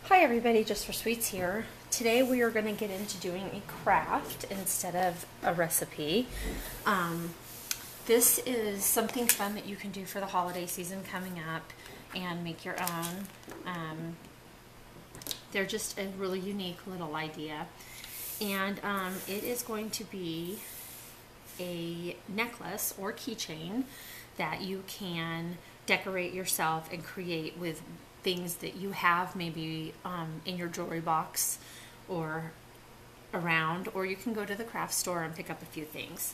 Hi everybody, Jus4SweetZ here. Today we are going to get into doing a craft instead of a recipe. This is something fun that you can do for the holiday season coming up and make your own. They're just a really unique little idea. And it is going to be a necklace or keychain that you can decorate yourself and create with things that you have maybe in your jewelry box or around, or you can go to the craft store and pick up a few things.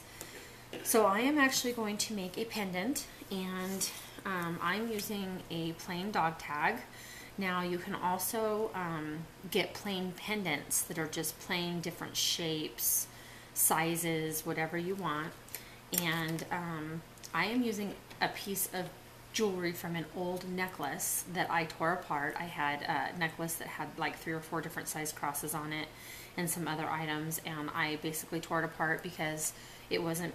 So I am actually going to make a pendant, and I'm using a plain dog tag. Now you can also get plain pendants that are just plain different shapes, sizes, whatever you want. And I am using a piece of jewelry from an old necklace that I tore apart. I had a necklace that had like 3 or 4 different size crosses on it and some other items, and I basically tore it apart because it was in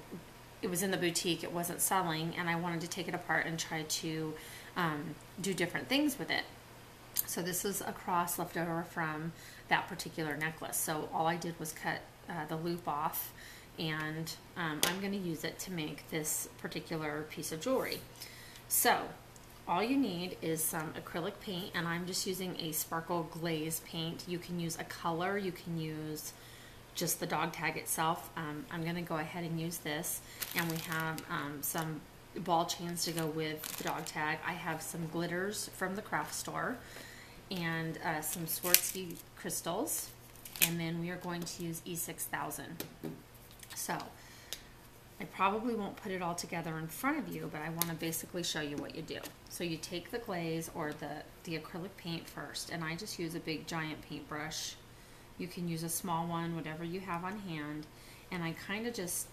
the boutique, it wasn't selling, and I wanted to take it apart and try to do different things with it. So this is a cross left over from that particular necklace. So all I did was cut the loop off, and I'm going to use it to make this particular piece of jewelry. So all you need is some acrylic paint, and I'm just using a sparkle glaze paint. You can use a color, you can use just the dog tag itself. I'm going to go ahead and use this, and we have some ball chains to go with the dog tag. I have some glitters from the craft store and some Jus4SweetZ crystals, and then we are going to use E6000. So I probably won't put it all together in front of you, but I want to basically show you what you do. So you take the glaze or the acrylic paint first, and I just use a big giant paintbrush. You can use a small one, whatever you have on hand, and I kind of just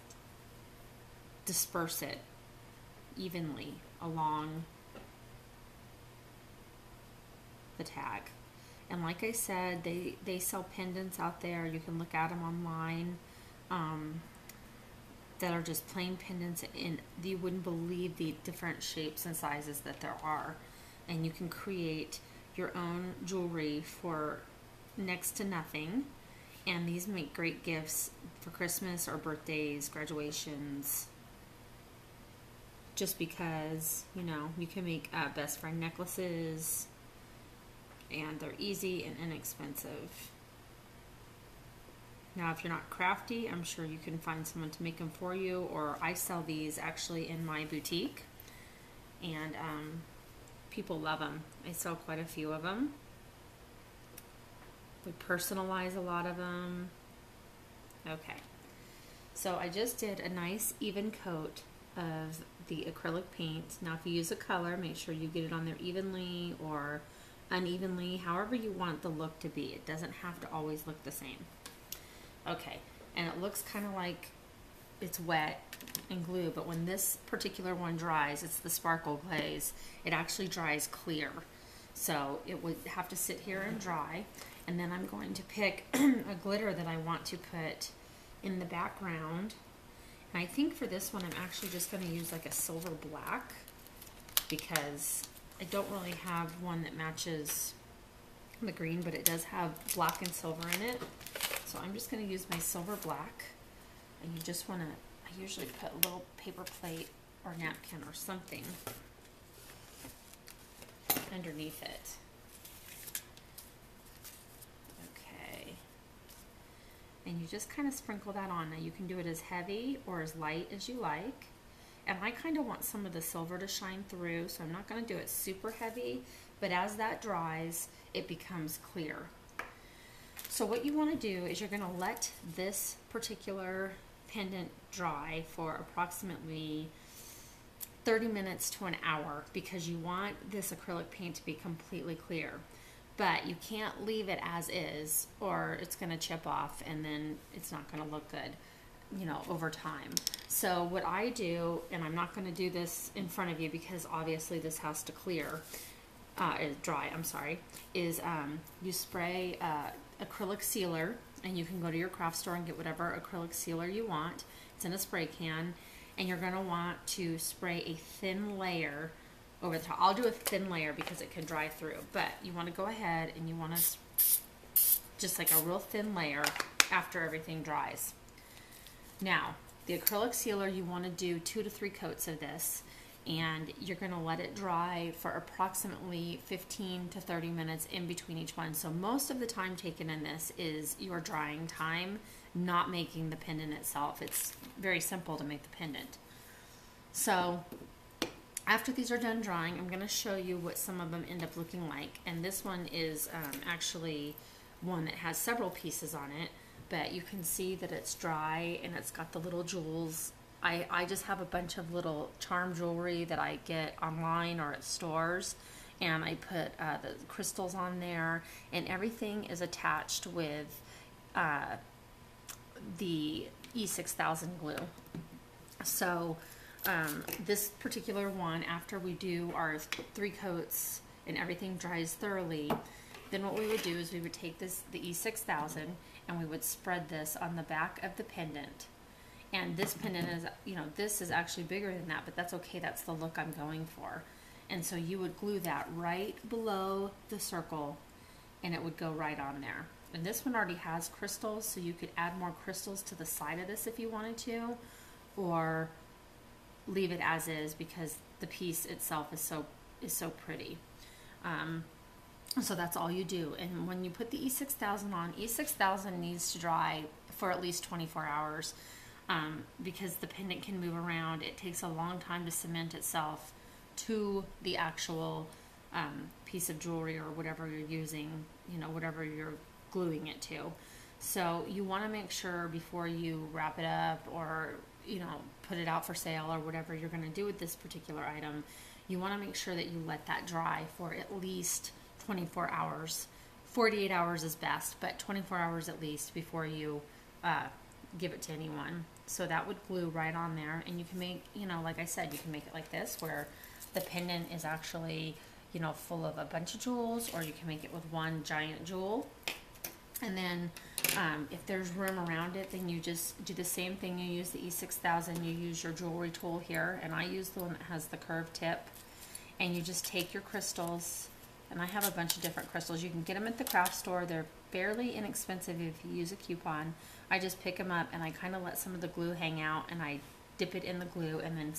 disperse it evenly along the tag. And like I said, they sell pendants out there. You can look at them online. That are just plain pendants, and you wouldn't believe the different shapes and sizes that there are. And you can create your own jewelry for next to nothing, and these make great gifts for Christmas or birthdays, graduations, just because, you know, you can make best friend necklaces, and they're easy and inexpensive. Now, if you're not crafty, I'm sure you can find someone to make them for you, or I sell these actually in my boutique, and people love them. I sell quite a few of them. We personalize a lot of them. Okay, so I just did a nice even coat of the acrylic paint. Now, if you use a color, make sure you get it on there evenly or unevenly, however you want the look to be. It doesn't have to always look the same. Okay, and it looks kind of like it's wet and glue, but when this particular one dries, it's the sparkle glaze, it actually dries clear. So it would have to sit here and dry, and then I'm going to pick a glitter that I want to put in the background. And I think for this one, I'm actually just going to use like a silver black, because I don't really have one that matches the green, but it does have black and silver in it. So I'm just going to use my silver black, and you just want to, I usually put a little paper plate or napkin or something underneath it. Okay. And you just kind of sprinkle that on. Now you can do it as heavy or as light as you like. And I kind of want some of the silver to shine through, so I'm not going to do it super heavy, but as that dries, it becomes clear. So what you want to do is you're going to let this particular pendant dry for approximately 30 minutes to an hour, because you want this acrylic paint to be completely clear. But you can't leave it as is, or it's going to chip off and then it's not going to look good, you know, over time. So what I do, and I'm not going to do this in front of you because obviously this has to clear, dry, I'm sorry, is you spray acrylic sealer, and you can go to your craft store and get whatever acrylic sealer you want. It's in a spray can, and you're going to want to spray a thin layer over the top. I'll do a thin layer because it can dry through, but you want to go ahead and you want to just like a real thin layer after everything dries. Now, the acrylic sealer, you want to do 2 to 3 coats of this, and you're going to let it dry for approximately 15 to 30 minutes in between each one. So most of the time taken in this is your drying time, not making the pendant itself. It's very simple to make the pendant. So after these are done drying, I'm going to show you what some of them end up looking like. And this one is actually one that has several pieces on it, but you can see that it's dry and it's got the little jewels. I just have a bunch of little charm jewelry that I get online or at stores, and I put the crystals on there, and everything is attached with the E6000 glue. So this particular one, after we do our 3 coats and everything dries thoroughly, then what we would do is we would take the E6000, and we would spread this on the back of the pendant. And this pendant is, this is actually bigger than that, but that's okay. That's the look I'm going for. And so you would glue that right below the circle, and it would go right on there. And this one already has crystals, so you could add more crystals to the side of this if you wanted to, or leave it as is because the piece itself is so pretty. So that's all you do. And when you put the E6000 on, E6000 needs to dry for at least 24 hours. Because the pendant can move around. It takes a long time to cement itself to the actual piece of jewelry or whatever you're using, whatever you're gluing it to. So you want to make sure before you wrap it up or, put it out for sale or whatever you're going to do with this particular item, you want to make sure that you let that dry for at least 24 hours. 48 hours is best, but 24 hours at least before you give it to anyone. So that would glue right on there, and you can make, like I said, you can make it like this where the pendant is actually, full of a bunch of jewels, or you can make it with one giant jewel. And then if there's room around it, then you just do the same thing. You use the E6000, you use your jewelry tool here, and I use the one that has the curved tip, and you just take your crystals, and I have a bunch of different crystals. You can get them at the craft store. They're fairly inexpensive if you use a coupon. I just pick them up and I kind of let some of the glue hang out, and I dip it in the glue and then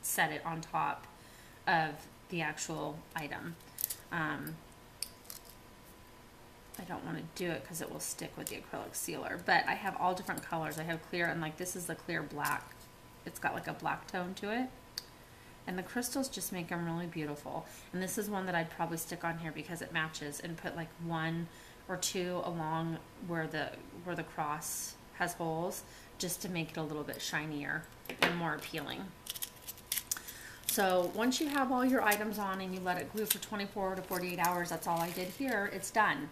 set it on top of the actual item. I don't want to do it because it will stick with the acrylic sealer, but I have all different colors. I have clear, and like this is the clear black. It's got like a black tone to it, and the crystals just make them really beautiful. And this is one that I'd probably stick on here because it matches, and put like 1 or 2 along where the cross has holes, just to make it a little bit shinier and more appealing. So once you have all your items on and you let it glue for 24 to 48 hours, that's all I did here, it's done.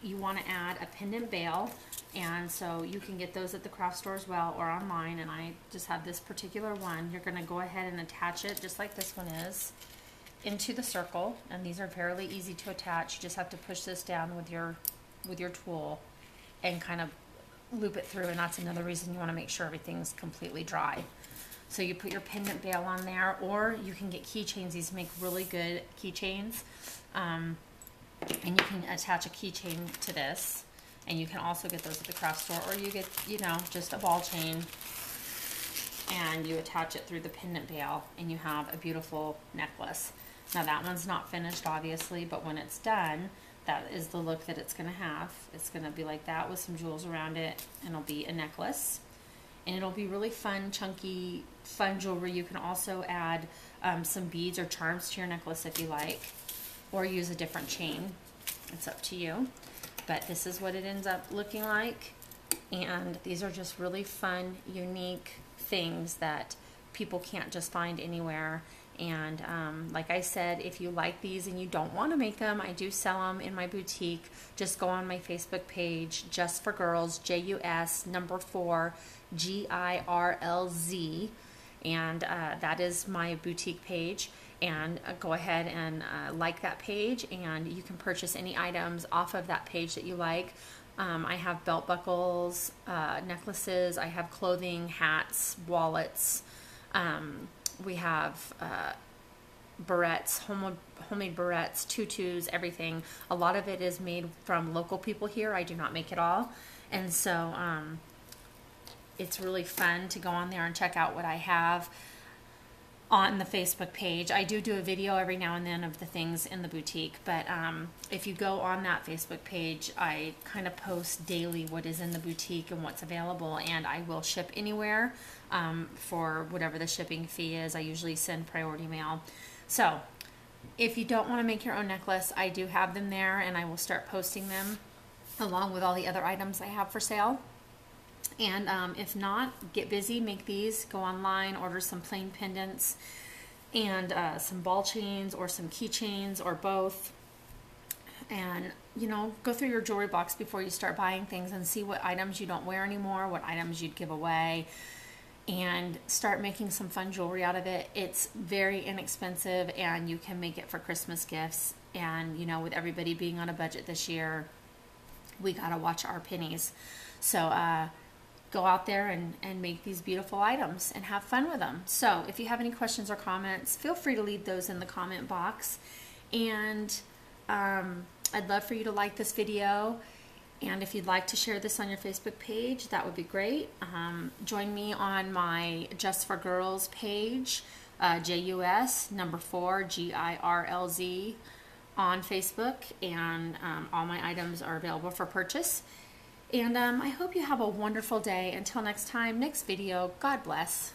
You want to add a pendant bail, and so you can get those at the craft store as well or online, and I just have this particular one. You're going to go ahead and attach it just like this one is into the circle, and these are fairly easy to attach. You just have to push this down with your tool and kind of loop it through, and that's another reason you want to make sure everything's completely dry. So you put your pendant bail on there, or you can get keychains. These make really good keychains, and you can attach a keychain to this, and you can also get those at the craft store, or you get, just a ball chain, and you attach it through the pendant bail, and you have a beautiful necklace. Now that one's not finished, obviously, but when it's done, that is the look that it's going to have. It's going to be like that with some jewels around it, and it'll be a necklace. And it'll be really fun, chunky, fun jewelry. You can also add some beads or charms to your necklace if you like, or use a different chain. It's up to you. But this is what it ends up looking like. And these are just really fun, unique things that people can't just find anywhere. And like I said, if you like these and you don't want to make them, I do sell them in my boutique. Just go on my Facebook page, Just for Girls, JUS4SweetZ, and that is my boutique page. And go ahead and like that page, and you can purchase any items off of that page that you like. I have belt buckles, necklaces, I have clothing, hats, wallets. We have barrettes, homemade barrettes, tutus, everything. A lot of it is made from local people here. I do not make it all. And so it's really fun to go on there and check out what I have on the Facebook page. I do a video every now and then of the things in the boutique, but if you go on that Facebook page, I kind of post daily what is in the boutique and what's available, and I will ship anywhere for whatever the shipping fee is. I usually send priority mail. So if you don't want to make your own necklace, I do have them there, and I will start posting them along with all the other items I have for sale. And if not, get busy, make these, go online, order some plain pendants and some ball chains or some keychains or both. And, you know, go through your jewelry box before you start buying things and see what items you don't wear anymore, what items you'd give away, and start making some fun jewelry out of it. It's very inexpensive, and you can make it for Christmas gifts. And, you know, with everybody being on a budget this year, we got to watch our pennies. So, go out there and make these beautiful items and have fun with them. So if you have any questions or comments, feel free to leave those in the comment box. And I'd love for you to like this video. And if you'd like to share this on your Facebook page, that would be great. Join me on my Just for Girls page, JUS4SweetZ on Facebook. And all my items are available for purchase. And I hope you have a wonderful day. Until next time, next video, God bless.